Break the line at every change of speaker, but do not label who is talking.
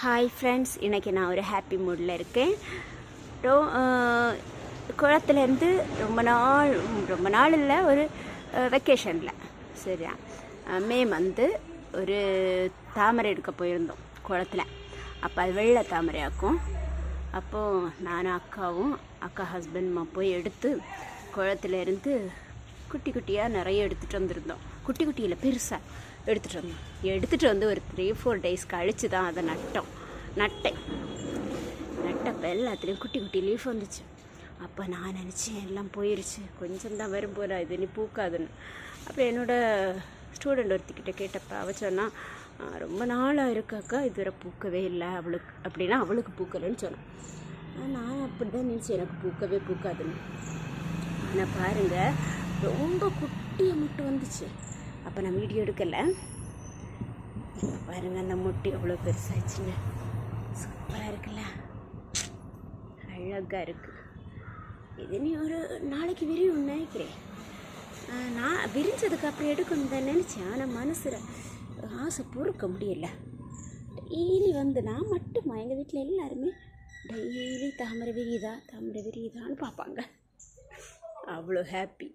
Hi friends, இன்றைக்கி நான் ஒரு ஹாப்பி மூடில் இருக்கேன். குளத்துலேருந்து ரொம்ப நாள் இல்லை, ஒரு வெக்கேஷனில் சரியா மே மந்த்து ஒரு தாமரை எடுக்க போயிருந்தோம் குளத்தில். அப்போ அது வெள்ளை தாமரையாக்கும். அப்போது நானும் அக்கா ஹஸ்பண்ட்மா போய் எடுத்து குளத்துலேருந்து குட்டி குட்டியாக நிறைய எடுத்துகிட்டு வந்திருந்தோம். குட்டி குட்டியில் பெருசாக எடுத்துகிட்டு வந்து ஒரு 3-4 டேஸ் கழித்து தான் அதை நட்டப்போ எல்லாத்துலேயும் குட்டி குட்டி லீஃப் வந்துச்சு. அப்போ நான் நினச்சேன் எல்லாம் போயிடுச்சு, கொஞ்சம் தான் வரும் போல, இது நீ பூக்காதுன்னு. அப்புறம் என்னோடய ஸ்டூடெண்ட் ஒருத்திக்கிட்ட கேட்டப்போ அவ சொன்னால், ரொம்ப நாளாக இருக்காக்கா இதுவரை பூக்கவே இல்லை அவளுக்கு அப்படின்னா, அவளுக்கு பூக்கலைன்னு சொன்னான். நான் அப்படி தான் நினச்சேன், எனக்கு பூக்காதுன்னு. ஆனால் பாருங்கள், ரொம்ப குட்டியை மட்டும் வந்துச்சு. அப்போ நான் வீடியோ எடுக்கலை. பாருங்கள், அந்த முட்டை அவ்வளோ பெருசாகிடுச்சுங்க. சூப்பராக இருக்குல்ல, அழகாக இருக்குது. இது நீ ஒரு நாளைக்கு விரியும் நினைக்கிறேன். நான் விரிஞ்சதுக்கு அப்புறம் எடுக்கணும் தான் நினச்சேன். ஆனால் மனசில் ஆசை பொறுக்க முடியல. டெய்லி நான் மட்டுமா, எங்கள் வீட்டில் எல்லாருமே டெய்லி தாமரை விரியுதான்னு பார்ப்பாங்க. அவ்வளோ ஹாப்பி.